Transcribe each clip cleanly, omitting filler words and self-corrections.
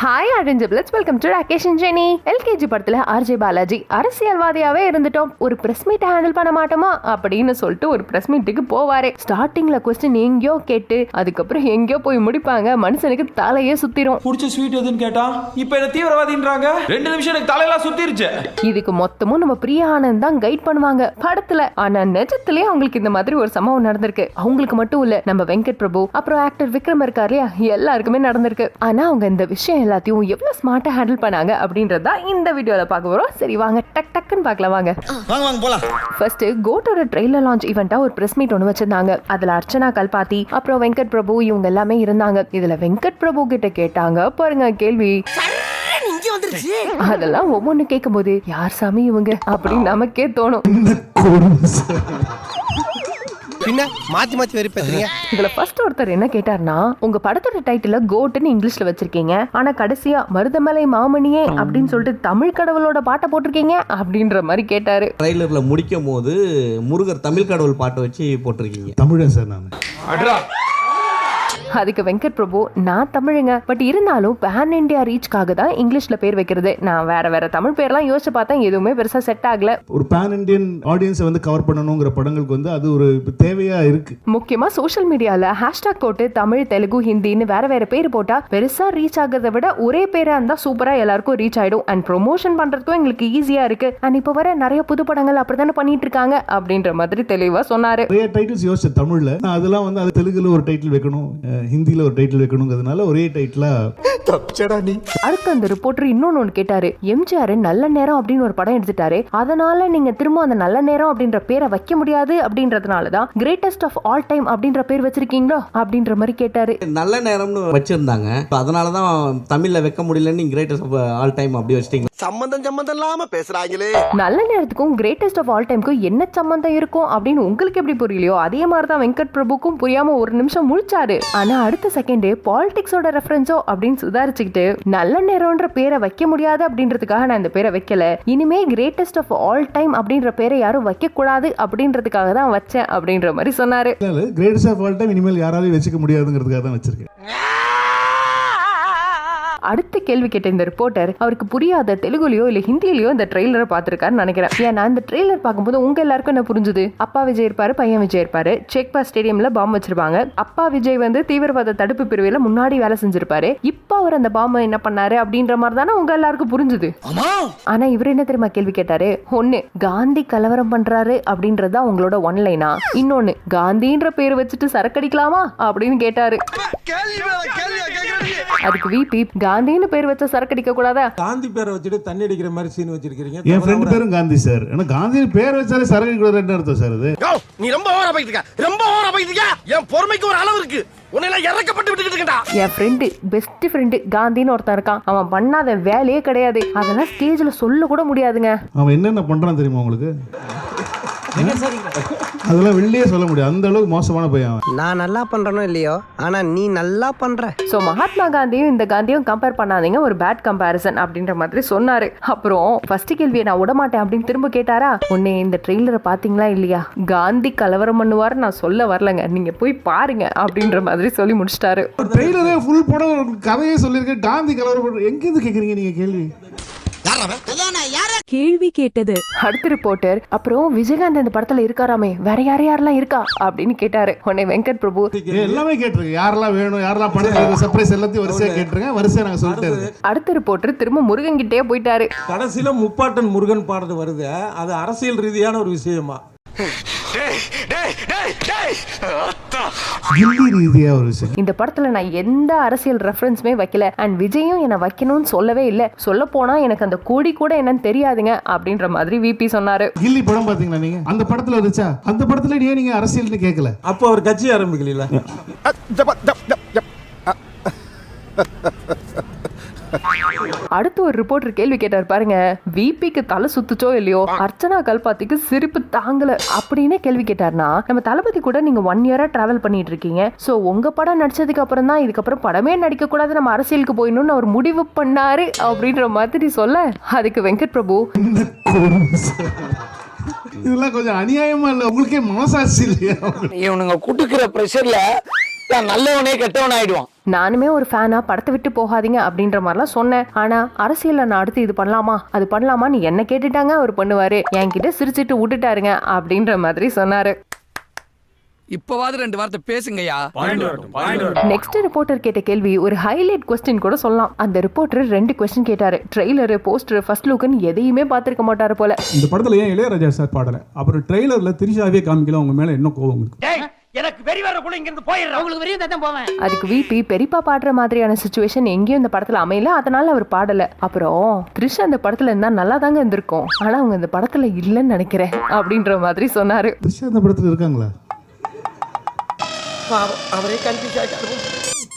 Hi orange apples, welcome to Rakesh and Jeni. LKG படத்துல RJ Balaji அரசியல்வாதியாவே இருந்துட்டோம், ஒரு பிரஸ் மீட் ஹேண்டில் பண்ண மாட்டோமா அப்படின்னு சொல்லிட்டு ஒரு பிரஸ் மீட்டுக்கு போவாரு. ஸ்டார்டிங்ல கொஸ்டின் எங்கேயோ கேட்டு அதுக்கப்புறம் எங்கேயோ போய் முடிப்பாங்க. மனுஷனுக்கு தலையே சுத்திரும். புடிச்ச ஸ்வீட் எதுன்னு கேட்டா இப்ப என்ன தீவிரவாதின்றாங்க. 2 நிமிஷம் எனக்கு தலையெல்லாம் சுத்திருச்சு. இதுக்கு மொத்தமும் நம்ம பிரியா ஆனந்த் தான் கைட் பண்ணுவாங்க படத்துல. ஆனா நிஜத்திலேயே அவங்களுக்கு இந்த மாதிரி ஒரு சம்பவம் நடந்திருக்கு. அவங்களுக்கு மட்டும் இல்ல, நம்ம வெங்கட் பிரபு அப்புறம் ஆக்டர் விக்ரம் இருக்காரு இல்லையா, எல்லாருக்குமே நடந்திருக்கு. ஆனா அவங்க இந்த விஷயம் எல்லாத்தையும் எவ்வளவு ஸ்மார்ட்டா ஹேண்டில் பண்ணாங்க அப்படின்றத இந்த வீடியோல பார்க்க போறோம். சரி வாங்க டக்குன்னு பார்க்கலாம் வாங்க. போலாம். ஃபர்ஸ்ட் கோட்டோட ட்ரெய்லர் லான்ச் ஈவென்ட்டா ஒரு பிரஸ் மீட் ஒன்று வச்சிருந்தாங்க. அதுல அர்ச்சனா கல்பாத்தி அப்புறம் வெங்கட் பிரபு இவங்க எல்லாமே இருந்தாங்க. இதுல வெங்கட் பிரபு கிட்ட கேட்டாங்க பாருங்க கேள்வி. அதெல்லாம் ஒவ்வொன்னு கேட்கும் போது யார் சாமி இவங்க அப்படின்னு நமக்கே தோணும். பின்ன மாத்தி மாத்தி வெறுப்பேத்துறீங்க. இதுல ஃபர்ஸ்ட் ஒருத்தர் என்ன கேட்டார்னா, உங்க படத்தோட டைட்டில கோட்னு இங்கிலீஷ்ல வச்சிருக்கீங்க, ஆனா கடைசியா மருதமலை மாமணியே அப்படின்னு சொல்லிட்டு தமிழ் கடவுளோட பாட்டை போட்டிருக்கீங்க அப்படின்ற மாதிரி கேட்டாரு. ட்ரைலர்ல முடிக்கும் போது முருகர் தமிழ் கடவுள் பாட்டை வச்சு போட்டிருக்கீங்க. தமிழன் சார் நான். அதுக்கு வெங்கட் பிரபு, நான் தமிழுங்க, பட் இருந்தாலும் பேன் இண்டியா ரீச்காக தான் இங்கிலீஷ்ல பேர் வைக்கிறது. நான் வேற தமிழ் பேர்லாம் யோசிச்சு பார்த்தேன், எதுவுமே பெருசா செட் ஆகல. ஒரு பேன் இண்டியன் ஆடியன்ஸை வந்து கவர் பண்ணணுங்கிற படங்களுக்கு வந்து அது ஒரு தேவையா இருக்கு. முக்கியமா சோஷியல் மீடியால ஹேஷ்டாக் போட்டு தமிழ் தெலுங்கு ஹிந்தின்னு வேற பேர் போட்டா பெருசா ரீச் ஆகிறத விட ஒரே பேரா இருந்தா சூப்பரா எல்லாருக்கும் ரீச் ஆயிடும். அண்ட் ப்ரொமோஷன் பண்றதுக்கும் எங்களுக்கு ஈஸியா இருக்கு. அண்ட் இப்ப வர நிறைய புது படங்கள் அப்படித்தானே பண்ணிட்டு இருக்காங்க அப்படின்ற மாதிரி தெளிவா சொன்னாரு. நிறைய டைட்டில்ஸ் யோசிச்ச தமிழ்ல, அதெல்லாம் வந்து அது தெலுங்குல ஒரு டைட்டில் வைக்கணும், ஹிந்தில ஒரு டைட்டில் வைக்கணுங்கிறதுனால ஒரே டைட்டிலா தப்பிச்சடா நீ. அடுத்து அந்த ரிப்போர்ட்டர் இன்னொன்னு கேட்டாரு, எம்ஜிஆர் நல்ல நேரம் அப்படின்னு ஒரு படம் எடுத்துட்டாரு, அதனால நீங்க திரும்ப அந்த நல்ல நேரம் அப்படின்ற பேரை வைக்க முடியாது அப்படின்றதுனாலதான் கிரேட்டஸ்ட் ஆஃப் ஆல் டைம் அப்படின்ற பேர் வச்சிருக்கீங்களோ அப்படின்ற மாதிரி கேட்டாரு. நல்ல நேரம்னு வச்சிருந்தாங்க, அதனாலதான் தமிழ்ல வைக்க முடியலன்னு கிரேட்டஸ்ட் ஆஃப் ஆல் டைம் அப்படி வச்சிட்டீங்க. சம்பந்தம் இல்லாம பேசுறாங்களே. நல்ல நேரத்துக்கும் கிரேட்டஸ்ட் ஆஃப் ஆல் டைம்க்கும் என்ன சம்பந்தம் இருக்கும் அப்படின்னு உங்களுக்கு எப்படி புரியலையோ அதே மாதிரிதான் வெங்கட் பிரபுக்கும் புரியாம ஒரு நிமிஷம் முழிச்சாரு. ஆனா அடுத்த செகண்டே பாலிடிக்ஸோட ரெஃபரன்ஸோ அப்படின்னு சுதாரிச்சுக்கிட்டு நல்ல நேரம்ன்ற பேரை வைக்க முடியாது அப்படின்றதுக்காக நான் இந்த பேரை வைக்கல, இனிமே கிரேட்டஸ்ட் ஆஃப் ஆல் டைம் அப்படின்ற பேரை யாரும் வைக்க கூடாது அப்படின்றதுக்காக தான் வச்சேன் அப்படின்ற மாதிரி சொன்னாரு. கிரேட்டஸ்ட் ஆஃப் ஆல் டைம் இனிமேல் யாராலையும் வச்சுக்க முடியாதுங்கிறதுக்காக தான் வச்சிருக்கேன். அடுத்த கேள்வி கேட்ட இந்த ரிப்போர்ட்டர் அவருக்கு புரியாத தெலுங்குலயோ இல்ல ஹிந்திலயோ இந்த ட்ரெய்லரை பார்த்திருக்காருன்னு நினைக்கிறேன். ஏன்னா இந்த ட்ரெய்லர் பார்க்கும்போது உங்க எல்லாருக்கும் என்ன புரிஞ்சுது, அப்பா விஜய் இருப்பாரு, பையன் விஜய் இருப்பாரு, செக்பா ஸ்டேடியம்ல பாம்பு வச்சிருப்பாங்க. அப்பா விஜய் வந்து தீவிரவாத தடுப்பு பிரிவுல முன்னாடி வேலை செஞ்சிருப்பாரு, இப்ப அவர் அந்த பாம்பை என்ன பண்ணாரு அப்படின்ற மாதிரி தானே உங்க எல்லாருக்கும் புரிஞ்சுது. ஆனா இவர் என்ன தெரியுமா கேள்வி கேட்டாரு, ஒண்ணு காந்தி கலவரம் பண்றாரு அப்படின்றதா உங்களோட ஒன்லைனா, இன்னொன்னு காந்தின்ற பேர் வச்சுட்டு சரக்கடிக்கலாமா அப்படின்னு கேட்டாரு. அதுக்கு விபி, காந்தின்னு பேர் வச்ச சரக்கு அடிக்க கூடாதா, காந்தி பேரை வச்சுட்டு தண்ணி அடிக்கிற மாதிரி சீன் வச்சிருக்கீங்க. என் ஃப்ரெண்ட் பேரும் காந்தி சார். ஏன்னா காந்தி பேர் வச்சாலே சரக்கு கூடாதுன்னு அர்த்தம் சார். அது நீ ரொம்ப ஓவரா போயிட்டு என் பொறுமைக்கு ஒரு அளவு இருக்கு. என் ஃப்ரெண்டு, பெஸ்ட் ஃப்ரெண்டு காந்தின்னு ஒருத்தன் இருக்கான், அவன் பண்ணாத வேலையே கிடையாது, அதெல்லாம் ஸ்டேஜ்ல சொல்ல கூட முடியாதுங்க. அவன் என்னென்ன பண்றான் தெரியுமா உங்களுக்கு? அதெல்லாம் வெளியே சொல்ல முடியாது, அந்த அளவுக்கு மோசமான பையன். நான் நல்லா பண்றனோ இல்லையோ, ஆனா நீ நல்லா பண்ற. சோ மகாத்மா காந்தியும் இந்த காந்தியும் கம்பேர் பண்ணாதீங்க, ஒரு பேட் கம்பேரிசன் அப்படின்ற மாதிரி சொன்னாரு. அப்புறம் ஃபர்ஸ்ட் கேள்வியை நான் விட மாட்டேன் அப்படின்னு திரும்ப கேட்டாரா, உன்னை இந்த ட்ரெய்லரை பாத்தீங்களா இல்லையா, காந்தி கலவரம் பண்ணுவாரு நான் சொல்ல வரலங்க, நீங்க போய் பாருங்க அப்படின்ற மாதிரி சொல்லி முடிச்சிட்டாரு. ட்ரெய்லரே ஃபுல் படம் கதையே சொல்லியிருக்கேன், காந்தி கலவரம் எங்க இருந்து கேக்குறீங்க நீங்க கேள்வி? கேள்வி கேட்டது அடுத்த ரிப்போர்ட்டர், அப்புறம் விஜயகாந்த் இந்த படத்துல இருக்காராமே, வேற யாரெல்லாம் இருக்கா அப்படின்னு கேட்டாரு. உடனே வெங்கட் பிரபு, எல்லாமே கேட்டிருக்கேன், யாரெல்லாம் வேணும் யாரெல்லாம் படம் சர்ப்ரைஸ் எல்லாத்தையும் வரிசையா கேட்டிருக்கேன், வரிசையா நாங்க சொல்லிட்டு. அடுத்த ரிப்போர்ட்டர் திரும்ப முருகன் கிட்டே போயிட்டாரு. கடைசியில முப்பாட்டன் முருகன் பாடுறது வருது, அது அரசியல் ரீதியான ஒரு விஷயமா, இந்த படத்துல நான் எந்த அரசியல் ரெஃபரன்ஸுமே வைக்கல, அண்ட் விஜயும் என்ன வைக்கணும்னு சொல்லவே இல்ல, சொல்ல போனா எனக்கு அந்த கோடி கூட என்னன்னு தெரியாதுங்க அப்படின்ற மாதிரி விபி சொன்னாரு. கில்லி படம் பாத்தீங்களா நீங்க? அந்த படத்துல வந்துச்சா, அந்த படத்துல ஏன் நீங்க அரசியல்னு கேட்கல? அப்ப அவர் கட்சி ஆரம்பிக்கல. அடுத்து ஒரு ரிப்போர்ட்டர் கேள்வி கேட்டார் பாருங்க, விபிக்கு தலை சுத்துச்சோ இல்லையோ, அர்ச்சனா கல்பாத்திக்கு சிரிப்பு தாங்கல அப்படின்னு கேள்வி கேட்டார்னா, நம்ம தளபதி கூட நீங்க 1 இயரா டிராவல் பண்ணிட்டு இருக்கீங்க, சோ உங்க படம் நடிச்சதுக்கு அப்புறம் தான் இதுக்கப்புறம் படமே நடிக்க கூடாது, நம்ம அரசியலுக்கு போயிடணும்னு அவர் முடிவு பண்ணாரு அப்படின்ற மாதிரி சொல்ல, அதுக்கு வெங்கட் பிரபு, இதெல்லாம் கொஞ்சம் அநியாயமா இல்ல? உங்களுக்கே மனசாட்சி இல்லையா? இவனுங்க குட்டுக்கிற பிரஷர்ல நல்லவனே கெட்டவன் ஆயிடுவான். நானுமே ஒரு ஃபேனா படத்தை விட்டு போகாதீங்க அப்படின்ற மாதிரிலாம் சொன்னேன். ஆனா அரசியல்ல நான் அடுத்து இது பண்ணலாமா அது பண்ணலாமா நீ என்ன கேட்டுட்டாங்க அவர் பண்ணுவாரு, என்கிட்ட சிரிச்சிட்டு விட்டுட்டாருங்க அப்படின்ற மாதிரி சொன்னாரு. இப்பவாது 2 வார்த்தை பேசுங்கய்யா. நெக்ஸ்ட் ரிப்போர்ட்டர் கேட்ட கேள்வி ஒரு ஹைலைட் கொஸ்டின் கூட சொல்லலாம். அந்த ரிப்போர்ட்டர் 2 கொஸ்டின் கேட்டாரு. ட்ரெய்லர், போஸ்டர், ஃபர்ஸ்ட் லுக்னு எதையுமே பார்த்திருக்க மாட்டாரு போல. இந்த படத்துல ஏன் இளையராஜா சார் பாடல, அப்புறம் ட்ரெய்லர்ல திரிஷாவே காமிக்கல, உங்க மேல என்ன கோபம் இருக்கு? எனக்கு வெறி வர கூட இங்க இருந்து போயிடுறேன். உங்களுக்கு வெறியும் தான் போவேன். அதுக்கு விபி பெரியப்பா பாடுற மாதிரியான சிச்சுவேஷன் எங்கேயும் இந்த படத்துல அமையல, அதனால அவர் பாடல. அப்புறம் த்ரிஷ் அந்த படத்துல இருந்தா நல்லா தாங்க இருந்திருக்கும், ஆனா அவங்க இந்த படத்துல இல்லைன்னு நினைக்கிறேன் அப்படின்ற மாதிரி சொன்னாரு. திரிஷா அந்த படத்துல இருக்காங்களா அவரே கன்ஃபியூஸ் ஆயிட்டாரு.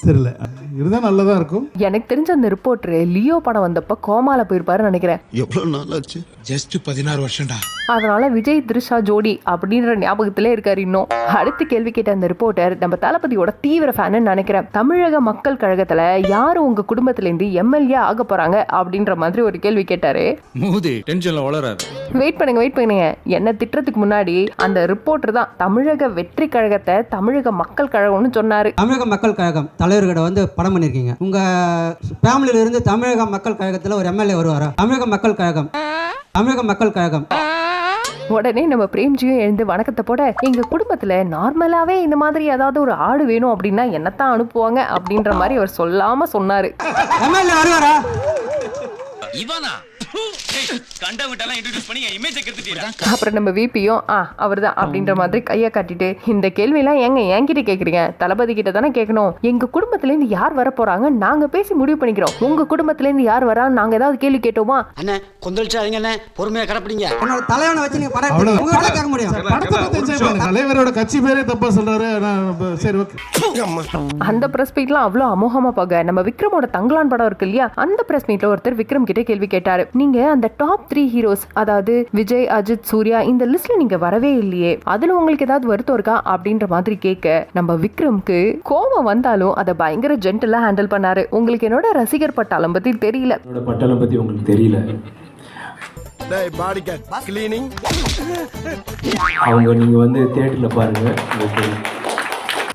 தெரியல, இருந்தா நல்லதா இருக்கும். எனக்கு தெரிஞ்ச அந்த ரிப்போர்ட்டர் லியோ படம் வந்தப்ப கோமால போயிருப்பாருன்னு நினைக்கிறேன். எவ்வளவு நாள் ஆச்சு? ஜஸ்ட் 16 வருஷம்டா. அதனால விஜய் த்ரிஷா ஜோடி அப்படின்ற ஞாபகத்திலே இருக்காரு இன்னும். அடுத்த கேள்வி கேட்ட அந்த ரிப்போர்ட்டர் நம்ம தளபதியோட தீவிர ஃபேன்னு நினைக்கிறேன். தமிழக மக்கள் கழகத்துல யாரு உங்க குடும்பத்துல இருந்து எம்எல்ஏ ஆக போறாங்க அப்படின்ற மாதிரி ஒரு கேள்வி கேட்டாரு. மூதி டென்ஷன்ல வளராது. வெயிட் பண்ணுங்க. என்ன திட்டத்துக்கு முன்னாடி அந்த ரிப்போர்ட்டர் தான் தமிழக வெற்றி கழகத்தை தமிழக மக்கள் கழகம்னு சொன்னாரு. தமிழக மக்கள் கழகம் தலைவர்கிட்ட வந்து படம் பண்ணிருக்கீங்க. உங்க ஃபேமிலியில இருந்து தமிழக மக்கள் கழகத்துல ஒரு எம்எல்ஏ வருவாரா? தமிழக மக்கள் கழகம். உடனே நம்ம பிரேம்ஜியும் எழுந்து வணக்கத்தை போட, எங்க குடும்பத்துல நார்மலாவே இந்த மாதிரி ஏதாவது ஒரு ஆடு வேணும் அப்படின்னா என்னத்தான் அனுப்புவாங்க அப்படின்ற மாதிரி அவர் சொல்லாம சொன்னாரு. எம்எல்ஏ வருவாரா? இவனா கண்டவங்கட்டெல்லாம் இன்ட்ரோ듀ஸ் பண்ணி என் இமேஜை கெடுத்துட்டீங்க. அப்புறம் நம்ம விபியும் அவர்தான் அப்படின்ற மாதிரி கையை காட்டிட்டு, இந்த கேள்வியெல்லாம் ஏங்க என்கிட்ட கேக்குறீங்க, தளபதி கிட்ட தானே கேட்கணும். எங்க குடும்பத்துல இருந்து யார் வர போறாங்க நாங்க பேசி முடிவு பண்ணிக்கிறோம். உங்க குடும்பத்துல இருந்து யார் வரா நாங்க ஏதாவது கேள்வி கேட்டோமா? அண்ணே கொந்தளிச்சாதீங்க அண்ணே, பொறுமையா கடப்பிடிங்க. என்னோட தலைவனை வச்சு நீங்க படம் எடுத்தீங்க. உங்க வேலை கேட்க முடியும். படத்தை பத்தி என்ஜாய் பண்ணுங்க. தலைவரோட கட்சி பேரே தப்பா சொல்றாரு. சரி ஓகே. அந்த பிரஸ் மீட்லாம் அவ்வளவு அமோகமா போக, நம்ம விக்ரமோட தங்கலான் படம் இருக்கு இல்லையா, அந்த பிரஸ் மீட்ல ஒருத்தர் விக்ரம் கிட்ட கேள்வி கேட்டாரு. நீங்க அந்த டாப் 3 ஹீரோஸ், அதாவது விஜய், அஜித், சூர்யா, இந்த லிஸ்ட்ல நீங்க வரவே இல்லையே, அதுல உங்களுக்கு ஏதாவது வருத்தம் இருக்கா அப்படின்ற மாதிரி கேட்க, நம்ம விக்ரம்க்கு கோபம் வந்தாலும் அதை பயங்கர ஜென்டலா ஹேண்டில் பண்ணாரு. உங்களுக்கு என்னோட ரசிகர் பட்டாளம் பத்தி தெரியல. பட்டாளம் பத்தி உங்களுக்கு தெரியல. பாடி கார்ட் கிளீனிங் அவங்க நீங்க வந்து தியேட்டர்ல பாருங்க.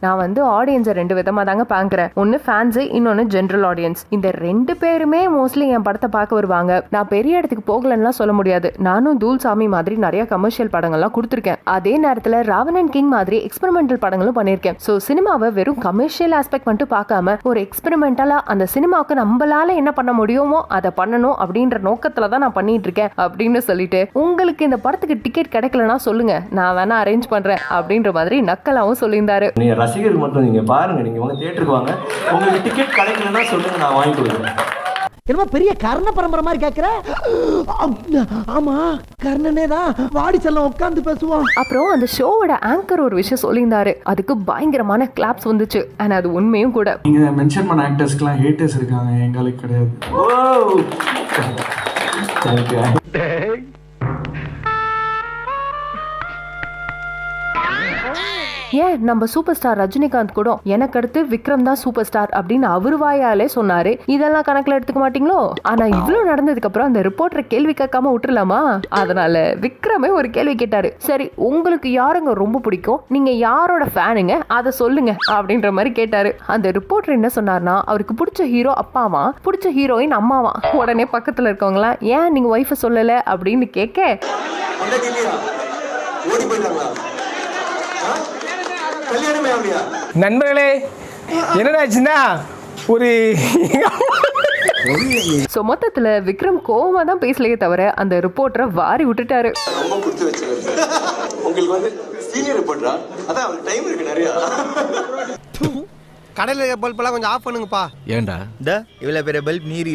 நான் வந்து ஆடியன்ஸை 2 விதமா தாங்க பாக்குறேன். ஒன்னு ஃபேன்ஸ், இன்னொன்னு ஜென்ரல் ஆடியன்ஸ். இந்த 2 பேருமே மோஸ்ட்லி என் படத்தை பார்க்க வருவாங்க. நான் பெரிய இடத்துக்கு போகலன்னா சொல்ல முடியாது. நானும் தூள் சாமி மாதிரி நிறைய கமர்ஷியல் படங்கள்லாம் கொடுத்துருக்கேன். அதே நேரத்தில் ராவணன் கிங் மாதிரி எக்ஸ்பெரிமெண்டல் படங்களும் பண்ணியிருக்கேன். ஸோ சினிமாவை வெறும் கமர்ஷியல் ஆஸ்பெக்ட் மட்டும் பார்க்காம ஒரு எக்ஸ்பெரிமெண்டலா அந்த சினிமாவுக்கு நம்மளால என்ன பண்ண முடியுமோ அதை பண்ணணும் அப்படின்ற நோக்கத்துல தான் நான் பண்ணிட்டு இருக்கேன் அப்படின்னு சொல்லிட்டு, உங்களுக்கு இந்த படத்துக்கு டிக்கெட் கிடைக்கலன்னா சொல்லுங்க, நான் வேணா அரேஞ்ச் பண்றேன் அப்படின்ற மாதிரி நக்கலாவும் சொல்லியிருந்தாரு. ரசிகர்கள் மட்டும் நீங்க பாருங்க, நீங்க உங்க தியேட்டருக்கு வாங்க, உங்களுக்கு டிக்கெட் கிடைக்கலன்னா சொல்லுங்க, நான் வாங்கி கொடுக்குறேன். என்னமா பெரிய கர்ண பரம்பரை மாதிரி கேக்குற? ஆமா கர்ணனே தான், வாடி செல்லம் உட்கார்ந்து பேசுவோம். அப்புறம் அந்த ஷோவோட ஆங்கர் ஒரு விஷயம் சொல்லியிருந்தாரு. அதுக்கு பயங்கரமான கிளாப்ஸ் வந்துச்சு. ஆனா அது உண்மையும் கூட. நீங்க மென்ஷன் பண்ண ஆக்டர்ஸ்க்குலாம் ஹேட்டர்ஸ் இருக்காங்க, எங்களுக்கு கிடையாது. ஏன் நம்ம சூப்பர் ஸ்டார் ரஜினிகாந்த் கூட எனக்கு அடுத்து விக்ரம் தான் சூப்பர் ஸ்டார் அப்படின்னு அவரு வாயாலே சொன்னாரு. இதெல்லாம் கணக்குல எடுத்துக்க மாட்டீங்களோ? ஆனா இவ்வளவு நடந்ததுக்கு அப்புறம் அந்த ரிப்போர்ட்டர் கேள்வி கேட்காம விட்டுலாமா? அதனால விக்ரமே ஒரு கேள்வி கேட்டாரு. சரி, உங்களுக்கு யாருங்க ரொம்ப பிடிக்கும், நீங்க யாரோட ஃபேனுங்க, அதை சொல்லுங்க அப்படின்ற மாதிரி கேட்டாரு. அந்த ரிப்போர்ட்டர் என்ன சொன்னார்னா, அவருக்கு பிடிச்ச ஹீரோ அப்பாவா, பிடிச்ச ஹீரோயின் அம்மாவா. உடனே பக்கத்துல இருக்கவங்களா, ஏன் நீங்க ஒய்ஃபை சொல்லல அப்படின்னு கேட்க, நண்பர்களே என்னடாச்சுன்னா ஒரு சோ மொத்தத்துல விக்ரம் கோவமா தான் பேசலையே தவிர அந்த ரிப்போர்ட்டரை வாரி விட்டுட்டாரு. உங்களுக்கு வந்து சீனியர் ரிப்போர்ட்டரா? அதான் டைம் இருக்கு நிறைய. கடையில பல்பெல்லாம் கொஞ்சம் ஆஃப் பண்ணுங்கப்பா. ஏண்டா இவ்வளவு பெரிய பல்ப் நீரி.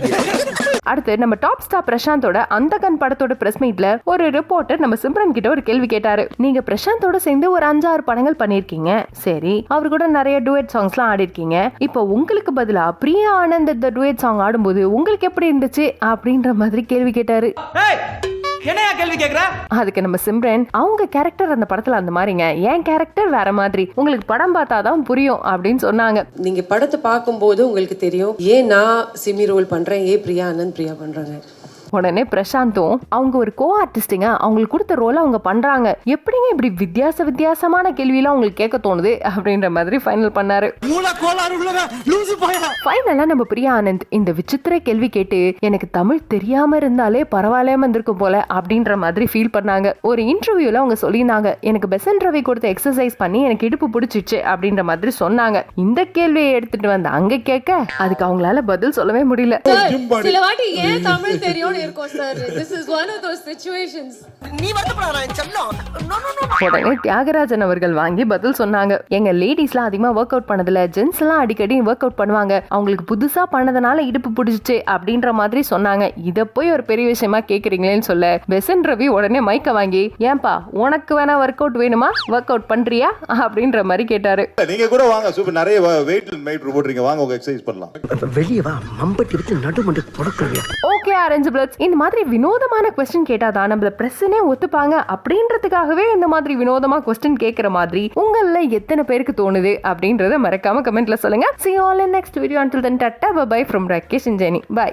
அடுத்து நம்ம டாப் ஸ்டார் பிரசாந்தோட அந்தகன் படத்தோட பிரஸ் மீட்ல ஒரு ரிப்போர்ட்டர் நம்ம சிம்ரன் கிட்ட ஒரு கேள்வி கேட்டாரு. நீங்க பிரசாந்தோட சேர்ந்து ஒரு 5-6 படங்கள் பண்ணிருக்கீங்க, சரி, அவர் கூட நிறைய டுவேட் சாங்ஸ்லாம் ஆடி இருக்கீங்க. இப்போ உங்களுக்கு பதிலா பிரியா ஆனந்த் இந்த டுவேட் சாங் ஆடும்போது உங்களுக்கு எப்படி இருந்துச்சு அப்படின்ற மாதிரி கேள்வி கேட்டாரு. என்னையா கேள்வி கேக்குற? அதுக்கு நம்ம சிம்ரன், அவங்க கேரக்டர் அந்த படத்துல அந்த மாதிரிங்க, என் கேரக்டர் வேற மாதிரி, உங்களுக்கு படம் பார்த்தாதான் புரியும் அப்படின்னு சொன்னாங்க. நீங்க படத்தை பார்க்கும்போது உங்களுக்கு தெரியும் ஏன் நான் சிமி ரோல் பண்றேன், ஏன் பிரியா ஆனந்த் பிரியா பண்றாங்க. உடனே பிரசாந்தும் அவங்க ஒரு கோ ஆர்டிஸ்டுங்க, அவங்களுக்கு கொடுத்த ரோல அவங்க பண்றாங்க, எப்படிங்க இப்படி வித்தியாசமான கேள்வியெல்லாம் உங்களுக்கு கேட்க தோணுது அப்படின்ற மாதிரி ஃபைனல் பண்ணாரு. ஃபைனலா நம்ம பிரியா ஆனந்த் இந்த விசித்திர கேள்வி கேட்டு எனக்கு தமிழ் தெரியாம இருந்தாலே பரவாயில்லாம இருந்திருக்கும் போல அப்படின்ற மாதிரி ஃபீல் பண்ணாங்க. ஒரு இன்டர்வியூல அவங்க சொல்லியிருந்தாங்க, எனக்கு பெசன்ட் ரவி கொடுத்த எக்ஸசைஸ் பண்ணி எனக்கு இடுப்பு பிடிச்சிச்சு அப்படின்ற மாதிரி சொன்னாங்க. இந்த கேள்வியை எடுத்துட்டு வந்து அங்க கேட்க அதுக்கு அவங்களால பதில் சொல்லவே முடியல. சில வாட்டி ஏன் தமிழ் தெரியும்னு இருக்கும் sir. This is one of those situations. நீ வருத்தப்படாத செல்லம். உடனே தியாகராஜன் அவர்கள் வாங்கி பதில் சொன்னாங்க, எங்க லேடிஸ்லாம் அதிகமா ஒர்க் அவுட் பண்ணதில்ல, ஜென்ஸ் எல்லாம் அடிக்கடி ஒர்க் அவுட் பண்ணுவாங்க, அவங்களுக்கு புதுசா பண்ணதுனால இடுப்பு பிடிச்சிச்சு அப்படின்ற மாதிரி சொன்னாங்க. இத போய் ஒரு பெரிய விஷயமா கேக்குறீங்களேன்னு சொல்ல பெசன்ட் ரவி உடனே மைக்க வாங்கி, ஏன்பா உனக்கு வேணா ஒர்க் அவுட் வேணுமா, ஒர்க் அவுட் பண்றியா அப்படின்ற மாதிரி கேட்டாரு. நீங்க கூட வாங்க, சூப்பர் நிறைய வெயிட் போடுறீங்க, வாங்க உங்க எக்ஸசைஸ் பண்ணலாம். வெளிய வா, மம்பட்டி விட்டு நடுமண்டு கொடுக்கறியா? ஓகே ஆரஞ்சு பிளட்ஸ், இந்த மாதிரி வினோதமான क्वेश्चन கேட்டாதான் நம்மள பிரஸ்ஸனே ஒத்துப்பாங்க அப்படின்றதுக்காகவே இந்த மாதிரி வினோதமா क्वेश्चन கேக்குற மாதிரி உங்கள எத்தனை பேருக்கு தோணுது அப்படின்றத மறக்காம கமெண்ட்ல சொல்லுங்க. See you all in next video. Until then, tata bye bye from Rakesh and Jenny. Bye.